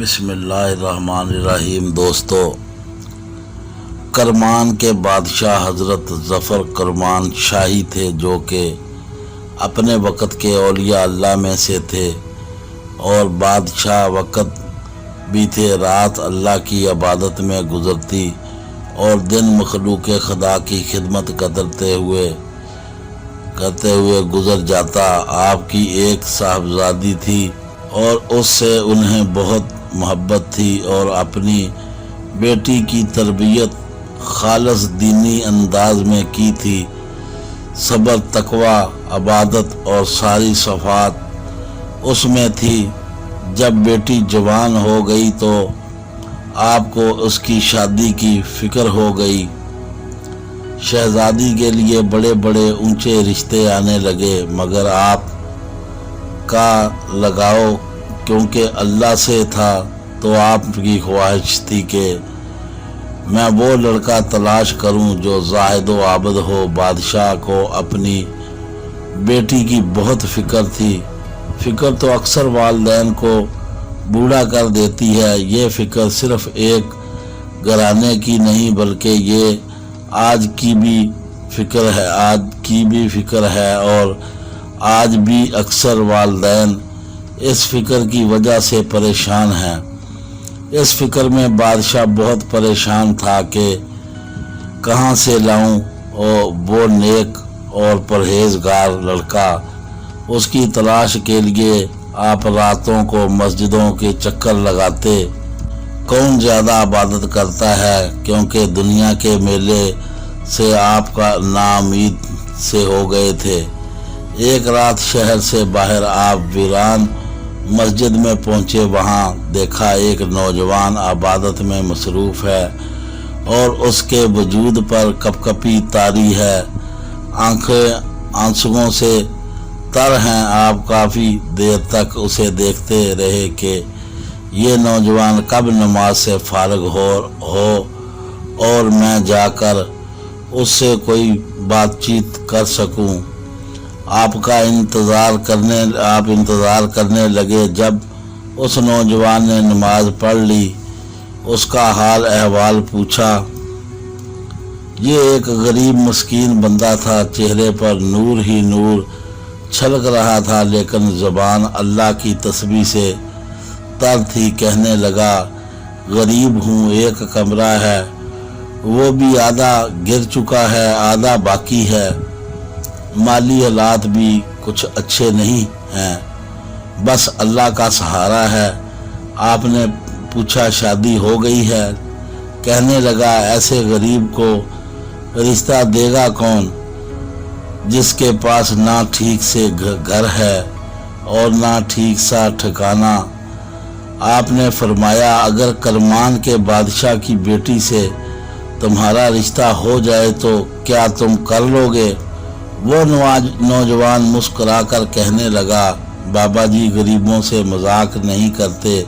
بسم اللہ الرحمن الرحیم۔ دوستو، کرمان کے بادشاہ حضرت ظفر کرمان شاہی تھے، جو کہ اپنے وقت کے اولیاء اللہ میں سے تھے اور بادشاہ وقت بھی تھے۔ رات اللہ کی عبادت میں گزرتی اور دن مخلوق خدا کی خدمت کرتے ہوئے گزر جاتا۔ آپ کی ایک صاحبزادی تھی اور اس سے انہیں بہت محبت تھی اور اپنی بیٹی کی تربیت خالص دینی انداز میں کی تھی۔ صبر، تقوی، عبادت اور ساری صفات اس میں تھی۔ جب بیٹی جوان ہو گئی تو آپ کو اس کی شادی کی فکر ہو گئی۔ شہزادی کے لیے بڑے بڑے اونچے رشتے آنے لگے، مگر آپ کا لگاؤ کیونکہ اللہ سے تھا تو آپ کی خواہش تھی کہ میں وہ لڑکا تلاش کروں جو زاہد و عابد ہو۔ بادشاہ کو اپنی بیٹی کی بہت فکر تھی۔ فکر تو اکثر والدین کو بوڑھا کر دیتی ہے۔ یہ فکر صرف ایک گھرانے کی نہیں بلکہ یہ آج کی بھی فکر ہے اور آج بھی اکثر والدین اس فکر کی وجہ سے پریشان ہیں۔ اس فکر میں بادشاہ بہت پریشان تھا کہ کہاں سے لاؤں وہ نیک اور پرہیزگار لڑکا۔ اس کی تلاش کے لیے آپ راتوں کو مسجدوں کے چکر لگاتے۔ کون زیادہ عبادت کرتا ہے، کیونکہ دنیا کے میلے سے آپ کا ناامید سے ہو گئے تھے۔ ایک رات شہر سے باہر آپ ویران مسجد میں پہنچے۔ وہاں دیکھا ایک نوجوان عبادت میں مصروف ہے اور اس کے وجود پر کپکپی طاری ہے، آنکھیں آنسوؤں سے تر ہیں۔ آپ کافی دیر تک اسے دیکھتے رہے کہ یہ نوجوان کب نماز سے فارغ ہو اور میں جا کر اس سے کوئی بات چیت کر سکوں۔ آپ انتظار کرنے لگے۔ جب اس نوجوان نے نماز پڑھ لی، اس کا حال احوال پوچھا۔ یہ ایک غریب مسکین بندہ تھا، چہرے پر نور ہی نور چھلک رہا تھا، لیکن زبان اللہ کی تسبیح سے تر تھی۔ کہنے لگا، غریب ہوں، ایک کمرہ ہے، وہ بھی آدھا گر چکا ہے، آدھا باقی ہے، مالی حالات بھی کچھ اچھے نہیں ہیں، بس اللہ کا سہارا ہے۔ آپ نے پوچھا، شادی ہو گئی ہے؟ کہنے لگا، ایسے غریب کو رشتہ دے گا کون جس کے پاس نہ ٹھیک سے گھر ہے اور نہ ٹھیک سا ٹھکانہ۔ آپ نے فرمایا، اگر کرمان کے بادشاہ کی بیٹی سے تمہارا رشتہ ہو جائے تو کیا تم کر لو گے؟ وہ نوجوان مسکرا کر کہنے لگا، بابا جی، غریبوں سے مذاق نہیں کرتے،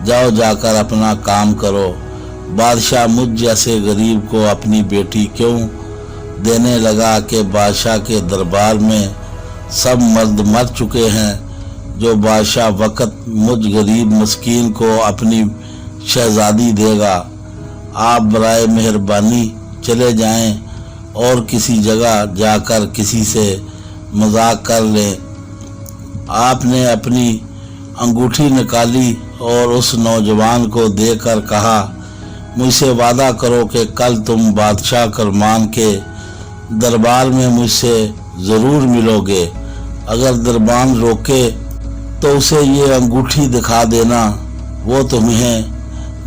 جاؤ جا کر اپنا کام کرو۔ بادشاہ مجھ جیسے غریب کو اپنی بیٹی کیوں دینے لگا کہ بادشاہ کے دربار میں سب مرد مر چکے ہیں، جو بادشاہ وقت مجھ غریب مسکین کو اپنی شہزادی دے گا۔ آپ برائے مہربانی چلے جائیں اور کسی جگہ جا کر کسی سے مذاق کر لیں۔ آپ نے اپنی انگوٹھی نکالی اور اس نوجوان کو دے کر کہا، مجھ سے وعدہ کرو کہ کل تم بادشاہ کرمان کے دربار میں مجھ سے ضرور ملو گے۔ اگر دربان روکے تو اسے یہ انگوٹھی دکھا دینا، وہ تمہیں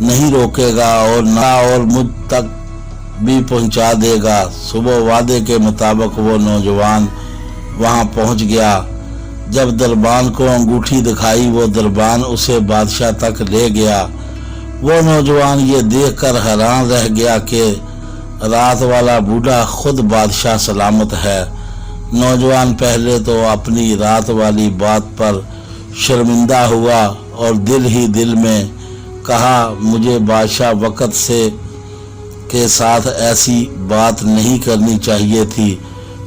نہیں روکے گا اور مجھ تک بھی پہنچا دے گا۔ صبح وعدے کے مطابق وہ نوجوان وہاں پہنچ گیا۔ جب دربان کو انگوٹھی دکھائی، وہ دربان اسے بادشاہ تک لے گیا۔ وہ نوجوان یہ دیکھ کر حیران رہ گیا کہ رات والا بوڑھا خود بادشاہ سلامت ہے۔ نوجوان پہلے تو اپنی رات والی بات پر شرمندہ ہوا اور دل ہی دل میں کہا، مجھے بادشاہ وقت کے ساتھ ایسی بات نہیں کرنی چاہیے تھی۔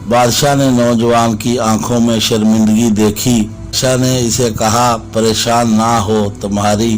بادشاہ نے نوجوان کی آنکھوں میں شرمندگی دیکھی۔ بادشاہ نے اسے کہا، پریشان نہ ہو، تمہاری